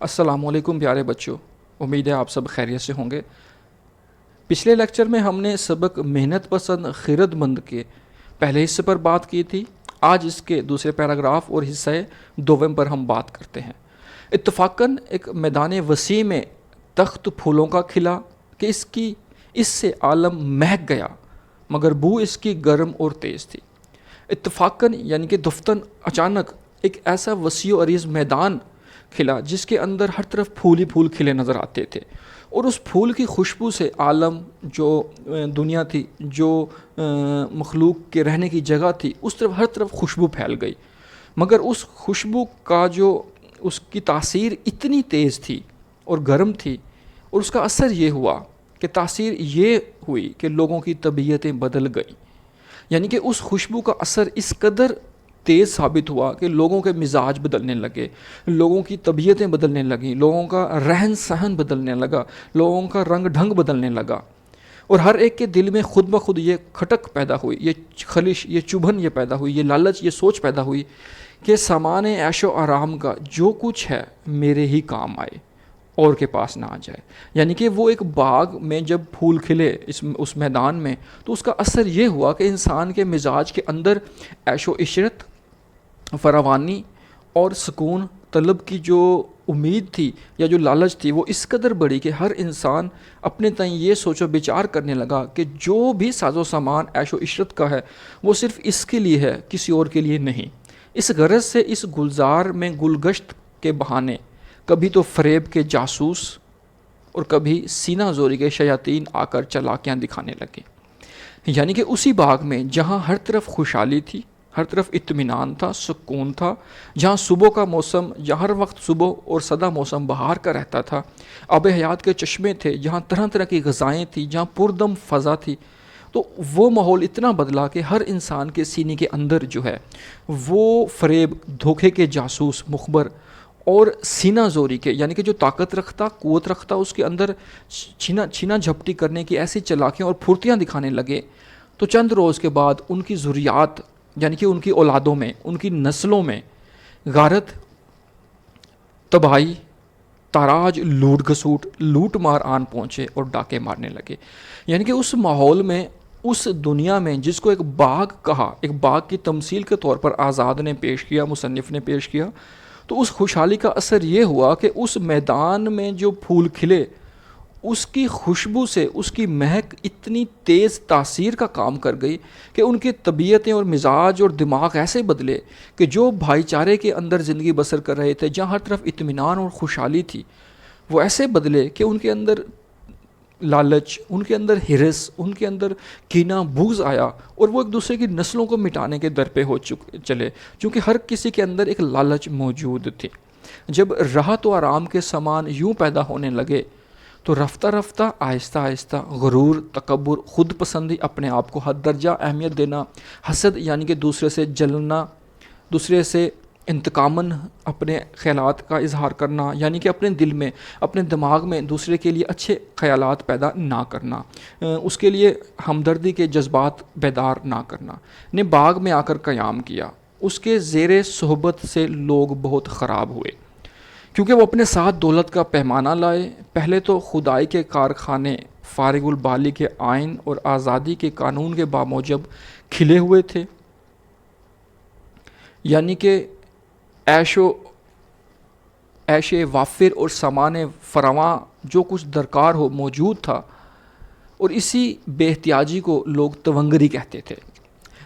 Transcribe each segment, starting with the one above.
السلام علیکم پیارے بچوں، امید ہے آپ سب خیریت سے ہوں گے۔ پچھلے لیکچر میں ہم نے سبق محنت پسند خیرت مند کے پہلے حصے پر بات کی تھی۔ آج اس کے دوسرے پیراگراف اور حصہ دوم پر ہم بات کرتے ہیں۔ اتفاقاً ایک میدان وسیع میں تخت پھولوں کا کھلا کہ اس سے عالم مہک گیا، مگر بو اس کی گرم اور تیز تھی۔ اتفاقاً یعنی کہ دفتن اچانک ایک ایسا وسیع و عریض میدان کھلا جس کے اندر ہر طرف پھول ہی پھول کھلے نظر آتے تھے، اور اس پھول کی خوشبو سے عالم، جو دنیا تھی، جو مخلوق کے رہنے کی جگہ تھی، اس طرف ہر طرف خوشبو پھیل گئی۔ مگر اس خوشبو کا اس کی تاثیر اتنی تیز تھی اور گرم تھی، اور اس کا اثر یہ ہوا کہ تاثیر یہ ہوئی کہ لوگوں کی طبیعتیں بدل گئیں۔ یعنی کہ اس خوشبو کا اثر اس قدر تیز ثابت ہوا کہ لوگوں کے مزاج بدلنے لگے، لوگوں کی طبیعتیں بدلنے لگیں، لوگوں کا رہن سہن بدلنے لگا، لوگوں کا رنگ ڈھنگ بدلنے لگا، اور ہر ایک کے دل میں خود بخود یہ کھٹک پیدا ہوئی، یہ خلش، یہ چبھن یہ پیدا ہوئی، یہ لالچ، یہ سوچ پیدا ہوئی کہ سامان عیش و آرام کا جو کچھ ہے میرے ہی کام آئے اور کے پاس نہ آ جائے۔ یعنی کہ وہ ایک باغ میں جب پھول کھلے اس میدان میں، تو اس کا اثر یہ ہوا کہ انسان کے مزاج کے اندر عیش و عشرت، فراوانی اور سکون طلب کی جو امید تھی یا جو لالچ تھی، وہ اس قدر بڑی کہ ہر انسان اپنے تئیں یہ سوچ و بچار کرنے لگا کہ جو بھی ساز و سامان عیش و عشرت کا ہے وہ صرف اس کے لیے ہے، کسی اور کے لیے نہیں۔ اس غرض سے اس گلزار میں گلگشت کے بہانے کبھی تو فریب کے جاسوس اور کبھی سینہ زوری کے شیاطین آ کر چالاکیاں دکھانے لگے۔ یعنی کہ اسی باغ میں جہاں ہر طرف خوشحالی تھی، ہر طرف اطمینان تھا، سکون تھا، جہاں صبح کا موسم، جہاں ہر وقت صبح اور سدا موسم بہار کا رہتا تھا، آب حیات کے چشمے تھے، جہاں طرح طرح کی غذائیں تھیں، جہاں پردم فضا تھی، تو وہ ماحول اتنا بدلا کہ ہر انسان کے سینے کے اندر جو ہے وہ فریب، دھوکے کے جاسوس، مخبر اور سینہ زوری کے، یعنی کہ جو طاقت رکھتا، قوت رکھتا، اس کے اندر چھینا جھپٹی کرنے کی ایسی چالاکیاں اور پھرتیاں دکھانے لگے۔ تو چند روز کے بعد ان کی ذریات، یعنی کہ ان کی اولادوں میں، ان کی نسلوں میں غارت، تباہی، تاراج، لوٹ گھسوٹ، لوٹ مار آن پہنچے اور ڈاکے مارنے لگے۔ یعنی کہ اس ماحول میں، اس دنیا میں جس کو ایک باغ کہا، ایک باغ کی تمثیل کے طور پر آزاد نے پیش کیا، مصنف نے پیش کیا، تو اس خوشحالی کا اثر یہ ہوا کہ اس میدان میں جو پھول کھلے، اس کی خوشبو سے، اس کی مہک اتنی تیز تاثیر کا کام کر گئی کہ ان کی طبیعتیں اور مزاج اور دماغ ایسے بدلے کہ جو بھائی چارے کے اندر زندگی بسر کر رہے تھے، جہاں ہر طرف اطمینان اور خوشحالی تھی، وہ ایسے بدلے کہ ان کے اندر لالچ، ان کے اندر ہرس، ان کے اندر کینہ، بغض آیا، اور وہ ایک دوسرے کی نسلوں کو مٹانے کے در پہ چلے، چونکہ ہر کسی کے اندر ایک لالچ موجود تھی۔ جب راحت و آرام کے سامان یوں پیدا ہونے لگے تو رفتہ رفتہ، آہستہ آہستہ غرور، تکبر، خود پسندی، اپنے آپ کو حد درجہ اہمیت دینا، حسد یعنی کہ دوسرے سے جلنا، دوسرے سے انتقاماً اپنے خیالات کا اظہار کرنا، یعنی کہ اپنے دل میں، اپنے دماغ میں دوسرے کے لیے اچھے خیالات پیدا نہ کرنا، اس کے لیے ہمدردی کے جذبات بیدار نہ کرنا، نے باغ میں آ کر قیام کیا۔ اس کے زیر صحبت سے لوگ بہت خراب ہوئے، کیونکہ وہ اپنے ساتھ دولت کا پیمانہ لائے۔ پہلے تو خدائی کے کارخانے فارغ البالی کے آئین اور آزادی کے قانون کے باموجب کھلے ہوئے تھے، یعنی کہ عیش وافر اور سامان فراواں جو کچھ درکار ہو موجود تھا، اور اسی بے احتیاجی کو لوگ تونگری کہتے تھے۔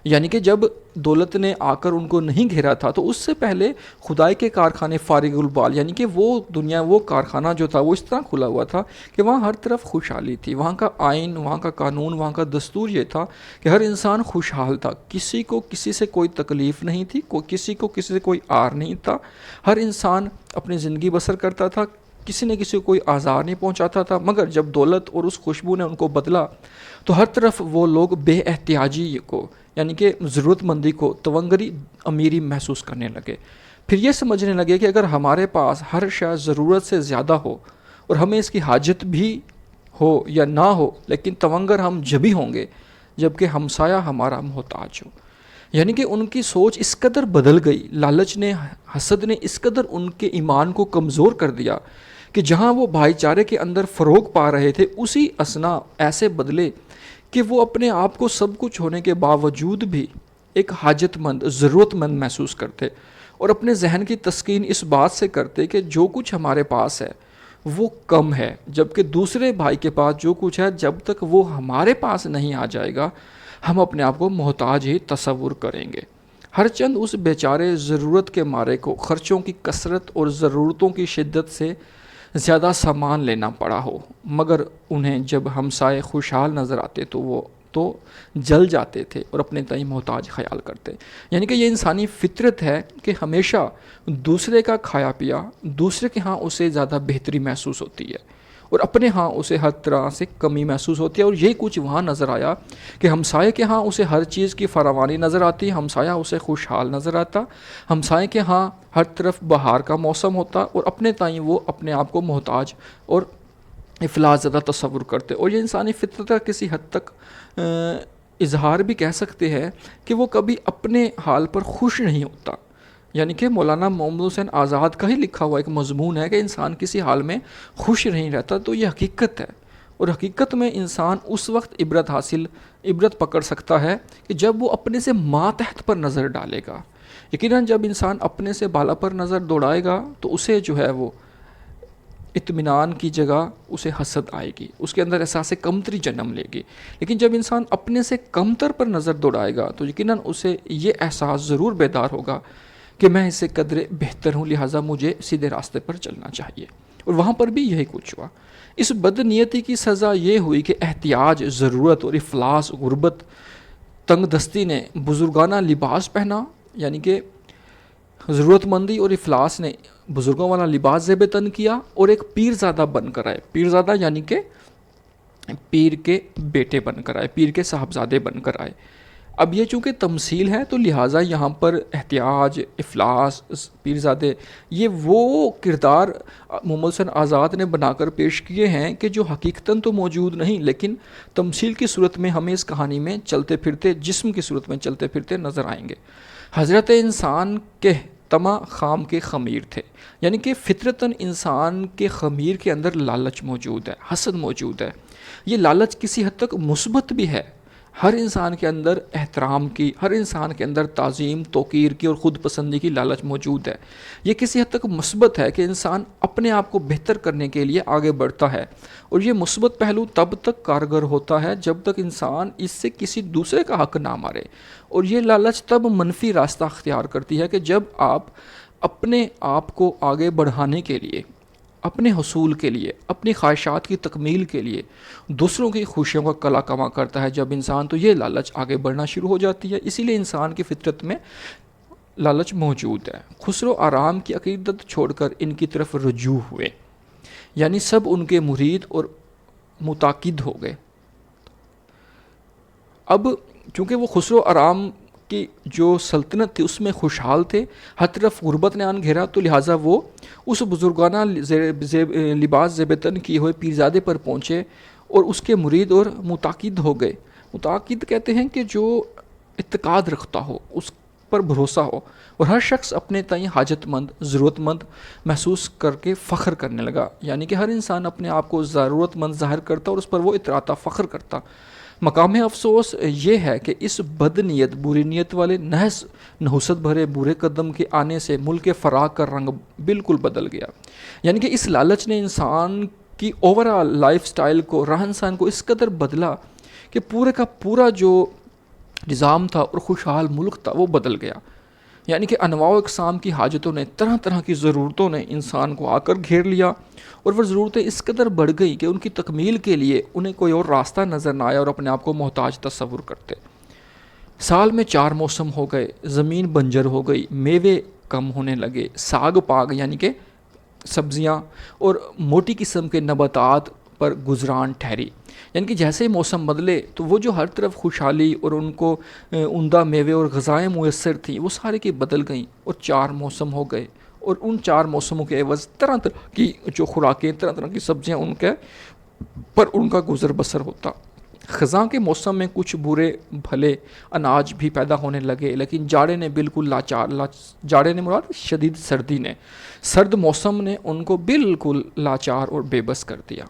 یعنی کہ جب دولت نے آ کر ان کو نہیں گھیرا تھا تو اس سے پہلے خدائی کے کارخانے فارغ البال، یعنی کہ وہ دنیا، وہ کارخانہ جو تھا وہ اس طرح کھلا ہوا تھا کہ وہاں ہر طرف خوشحالی تھی، وہاں کا آئین، وہاں کا قانون، وہاں کا دستور یہ تھا کہ ہر انسان خوشحال تھا، کسی کو کسی سے کوئی تکلیف نہیں تھی، کسی کو کسی سے کوئی آر نہیں تھا، ہر انسان اپنی زندگی بسر کرتا تھا، کسی نے کسی کو کوئی آزار نہیں پہنچاتا تھا۔ مگر جب دولت اور اس خوشبو نے ان کو بدلا تو ہر طرف وہ لوگ بے احتیاجی کو، یعنی کہ ضرورت مندی کو، تونگری، امیری محسوس کرنے لگے۔ پھر یہ سمجھنے لگے کہ اگر ہمارے پاس ہر شے ضرورت سے زیادہ ہو اور ہمیں اس کی حاجت بھی ہو یا نہ ہو، لیکن تونگر ہم جبھی ہوں گے جب کہ ہمسایہ ہمارا محتاج ہو۔ یعنی کہ ان کی سوچ اس قدر بدل گئی، لالچ نے، حسد نے اس قدر ان کے ایمان کو کمزور کر دیا کہ جہاں وہ بھائی چارے کے اندر فروغ پا رہے تھے، اسی اثنا ایسے بدلے کہ وہ اپنے آپ کو سب کچھ ہونے کے باوجود بھی ایک حاجت مند، ضرورت مند محسوس کرتے، اور اپنے ذہن کی تسکین اس بات سے کرتے کہ جو کچھ ہمارے پاس ہے وہ کم ہے، جبکہ دوسرے بھائی کے پاس جو کچھ ہے جب تک وہ ہمارے پاس نہیں آ جائے گا ہم اپنے آپ کو محتاج ہی تصور کریں گے۔ ہر چند اس بیچارے ضرورت کے مارے کو خرچوں کی کثرت اور ضرورتوں کی شدت سے زیادہ سامان لینا پڑا ہو، مگر انہیں جب ہمسائے خوشحال نظر آتے تو وہ تو جل جاتے تھے اور اپنے تئیں محتاج خیال کرتے۔ یعنی کہ یہ انسانی فطرت ہے کہ ہمیشہ دوسرے کا کھایا پیا دوسرے کے ہاں اسے زیادہ بہتری محسوس ہوتی ہے، اور اپنے ہاں اسے ہر طرح سے کمی محسوس ہوتی ہے۔ اور یہی کچھ وہاں نظر آیا کہ ہمسائے کے ہاں اسے ہر چیز کی فراوانی نظر آتی، ہمسایہ اسے خوشحال نظر آتا، ہمسائے کے ہاں ہر طرف بہار کا موسم ہوتا، اور اپنے تئیں وہ اپنے آپ کو محتاج اور افلاس زدہ تصور کرتے۔ اور یہ انسانی فطرت کا کسی حد تک اظہار بھی کہہ سکتے ہیں کہ وہ کبھی اپنے حال پر خوش نہیں ہوتا۔ یعنی کہ مولانا محمد حسین آزاد کا ہی لکھا ہوا ایک مضمون ہے کہ انسان کسی حال میں خوش نہیں رہتا، تو یہ حقیقت ہے، اور حقیقت میں انسان اس وقت عبرت پکڑ سکتا ہے کہ جب وہ اپنے سے ماتحت پر نظر ڈالے گا۔ یقیناً جب انسان اپنے سے بالا پر نظر دوڑائے گا تو اسے جو ہے وہ اطمینان کی جگہ اسے حسد آئے گی، اس کے اندر احساس کمتری جنم لے گی۔ لیکن جب انسان اپنے سے کمتر پر نظر دوڑائے گا تو یقیناً اسے یہ احساس ضرور بیدار ہوگا کہ میں اس سے قدرے بہتر ہوں، لہٰذا مجھے سیدھے راستے پر چلنا چاہیے۔ اور وہاں پر بھی یہی کچھ ہوا۔ اس بدنیتی کی سزا یہ ہوئی کہ احتیاج، ضرورت اور افلاس، غربت، تنگ دستی نے بزرگانہ لباس پہنا، یعنی کہ ضرورت مندی اور افلاس نے بزرگوں والا لباس زیب تن کیا، اور ایک پیرزادہ بن کر آئے۔ پیرزادہ یعنی کہ پیر کے بیٹے بن کر آئے، پیر کے صاحبزادے بن کر آئے۔ اب یہ چونکہ تمثیل ہے تو لہٰذا یہاں پر احتیاج، افلاس، پیرزادے، یہ وہ کردار محمد حسین آزاد نے بنا کر پیش کیے ہیں کہ جو حقیقتاً تو موجود نہیں، لیکن تمثیل کی صورت میں ہمیں اس کہانی میں چلتے پھرتے، جسم کی صورت میں چلتے پھرتے نظر آئیں گے۔ حضرت انسان کے تما خام کے خمیر تھے، یعنی کہ فطرتاً انسان کے خمیر کے اندر لالچ موجود ہے، حسد موجود ہے۔ یہ لالچ کسی حد تک مثبت بھی ہے، ہر انسان کے اندر احترام کی، ہر انسان کے اندر تعظیم، توقیر کی اور خود پسندی کی لالچ موجود ہے۔ یہ کسی حد تک مثبت ہے کہ انسان اپنے آپ کو بہتر کرنے کے لیے آگے بڑھتا ہے، اور یہ مثبت پہلو تب تک کارگر ہوتا ہے جب تک انسان اس سے کسی دوسرے کا حق نہ مارے، اور یہ لالچ تب منفی راستہ اختیار کرتی ہے کہ جب آپ اپنے آپ کو آگے بڑھانے کے لیے، اپنے حصول کے لیے، اپنی خواہشات کی تکمیل کے لیے دوسروں کی خوشیوں کا کلا کما کرتا ہے جب انسان، تو یہ لالچ آگے بڑھنا شروع ہو جاتی ہے۔ اسی لیے انسان کی فطرت میں لالچ موجود ہے۔ خسرو آرام کی عقیدت چھوڑ کر ان کی طرف رجوع ہوئے، یعنی سب ان کے مرید اور متعقد ہو گئے۔ اب چونکہ وہ خسرو آرام کی جو سلطنت تھی اس میں خوشحال تھے، ہر طرف غربت نے آن گھیرا، تو لہٰذا وہ اس بزرگانہ لباس زیب تن کیے ہوئے پیرزادے پر پہنچے اور اس کے مرید اور متعقد ہو گئے۔ متعقد کہتے ہیں کہ جو اعتقاد رکھتا ہو، اس پر بھروسہ ہو، اور ہر شخص اپنے تئیں حاجت مند، ضرورت مند محسوس کر کے فخر کرنے لگا، یعنی کہ ہر انسان اپنے آپ کو ضرورت مند ظاہر کرتا اور اس پر وہ اتراتا، فخر کرتا۔ مقام افسوس یہ ہے کہ اس بد نیت، بری نیت والے نحس نحوست بھرے برے قدم کے آنے سے ملک فراغ کا رنگ بالکل بدل گیا، یعنی کہ اس لالچ نے انسان کی اوورآل لائف سٹائل کو، رہن سہن کو اس قدر بدلا کہ پورے کا پورا جو نظام تھا اور خوشحال ملک تھا وہ بدل گیا۔ یعنی کہ انواع و اقسام کی حاجتوں نے، طرح طرح کی ضرورتوں نے انسان کو آ کر گھیر لیا، اور وہ ضرورتیں اس قدر بڑھ گئی کہ ان کی تکمیل کے لیے انہیں کوئی اور راستہ نظر نہ آیا اور اپنے آپ کو محتاج تصور کرتے۔ سال میں 4 موسم ہو گئے، زمین بنجر ہو گئی، میوے کم ہونے لگے، ساگ پاگ یعنی کہ سبزیاں اور موٹی قسم کے نباتات پر گزران ٹھہری۔ یعنی کہ جیسے ہی موسم بدلے تو وہ جو ہر طرف خوشحالی اور ان کو عمدہ میوے اور غذائیں میسر تھیں وہ سارے کی بدل گئیں، اور 4 موسم ہو گئے، اور ان 4 موسموں کے عوض طرح طرح کی جو خوراکیں، طرح طرح کی سبزیاں ان کے پر ان کا گزر بسر ہوتا۔ خزاں کے موسم میں کچھ برے بھلے اناج بھی پیدا ہونے لگے، لیکن جاڑے نے بالکل جاڑے نے مراد شدید سردی نے، سرد موسم نے ان کو بالکل لاچار اور بے بس کر دیا۔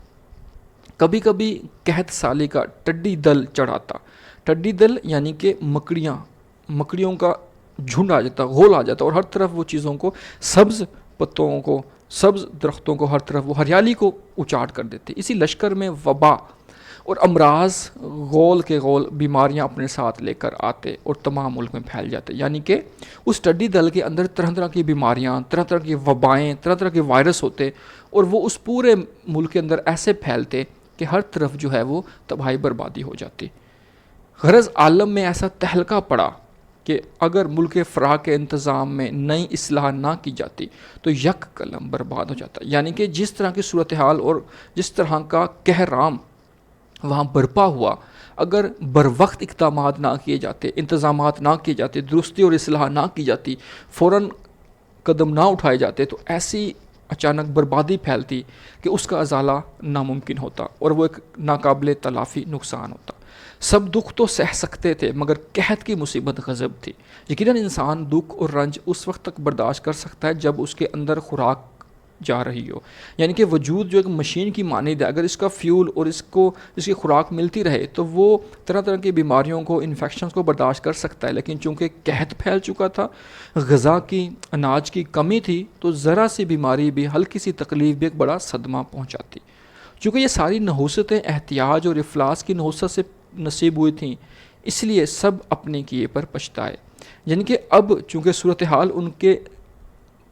کبھی کبھی قحط سالی کا ٹڈی دل چڑھاتا، ٹڈی دل یعنی کہ مکڑیوں کا جھنڈ آ جاتا، غول آ جاتا، اور ہر طرف وہ چیزوں کو، سبز پتوں کو، سبز درختوں کو، ہر طرف وہ ہریالی کو اچاٹ کر دیتے۔ اسی لشکر میں وبا اور امراض غول کے غول بیماریاں اپنے ساتھ لے کر آتے اور تمام ملک میں پھیل جاتے، یعنی کہ اس ٹڈی دل کے اندر طرح طرح کی بیماریاں، طرح طرح کی وبائیں، طرح طرح کے وائرس ہوتے، اور وہ اس پورے ملک کے اندر ایسے پھیلتے کہ ہر طرف جو ہے وہ تباہی بربادی ہو جاتی۔ غرض عالم میں ایسا تہلکہ پڑا کہ اگر ملک فراغ کے انتظام میں نئی اصلاح نہ کی جاتی تو یک قلم برباد ہو جاتا، یعنی کہ جس طرح کی صورتحال اور جس طرح کا قہرام وہاں برپا ہوا، اگر بر وقت اقدامات نہ کیے جاتے، انتظامات نہ کیے جاتے، درستی اور اصلاح نہ کی جاتی، فوراً قدم نہ اٹھائے جاتے، تو ایسی اچانک بربادی پھیلتی کہ اس کا ازالہ ناممکن ہوتا اور وہ ایک ناقابل تلافی نقصان ہوتا۔ سب دکھ تو سہ سکتے تھے، مگر قحط کی مصیبت غضب تھی۔ یقیناً انسان دکھ اور رنج اس وقت تک برداشت کر سکتا ہے جب اس کے اندر خوراک جا رہی ہو، یعنی کہ وجود جو ایک مشین کی مانند ہے، اگر اس کا فیول اور اس کی خوراک ملتی رہے تو وہ طرح طرح کی بیماریوں کو، انفیکشنز کو برداشت کر سکتا ہے، لیکن چونکہ قحط پھیل چکا تھا، غذا کی، اناج کی کمی تھی، تو ذرا سی بیماری بھی، ہلکی سی تکلیف بھی ایک بڑا صدمہ پہنچاتی۔ چونکہ یہ ساری نحوستیں احتیاج اور افلاس کی نحوست سے نصیب ہوئی تھیں، اس لیے سب اپنے کیے پر پچھتائے، یعنی کہ اب چونکہ صورتحال ان کے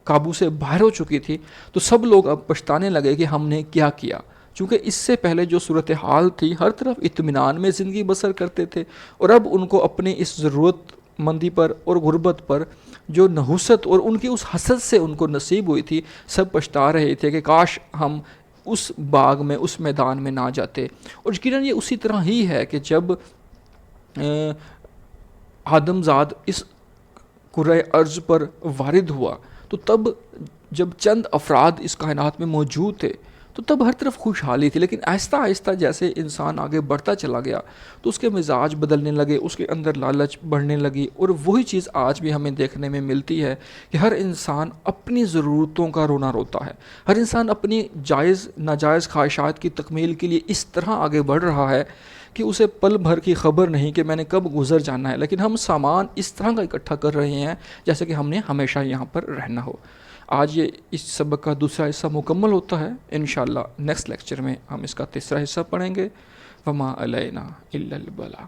قابو سے باہر ہو چکی تھی تو سب لوگ اب پچھتانے لگے کہ ہم نے کیا کیا، چونکہ اس سے پہلے جو صورتحال تھی ہر طرف اطمینان میں زندگی بسر کرتے تھے، اور اب ان کو اپنی اس ضرورت مندی پر اور غربت پر جو نحوست اور ان کی اس حسد سے ان کو نصیب ہوئی تھی، سب پچھتا رہے تھے کہ کاش ہم اس باغ میں، اس میدان میں نہ جاتے۔ اور یقیناً یہ اسی طرح ہی ہے کہ جب آدم زاد اس کرۂ ارض پر وارد ہوا تو تب جب چند افراد اس کائنات میں موجود تھے تو تب ہر طرف خوشحالی تھی، لیکن آہستہ آہستہ جیسے انسان آگے بڑھتا چلا گیا تو اس کے مزاج بدلنے لگے، اس کے اندر لالچ بڑھنے لگی، اور وہی چیز آج بھی ہمیں دیکھنے میں ملتی ہے کہ ہر انسان اپنی ضرورتوں کا رونا روتا ہے، ہر انسان اپنی جائز ناجائز خواہشات کی تکمیل کے لیے اس طرح آگے بڑھ رہا ہے کہ اسے پل بھر کی خبر نہیں کہ میں نے کب گزر جانا ہے، لیکن ہم سامان اس طرح کا اکٹھا کر رہے ہیں جیسے کہ ہم نے ہمیشہ یہاں پر رہنا ہو۔ آج یہ اس سبق کا دوسرا حصہ مکمل ہوتا ہے، انشاءاللہ نیکسٹ لیکچر میں ہم اس کا تیسرا حصہ پڑھیں گے۔ وما علینا الا البلاغ۔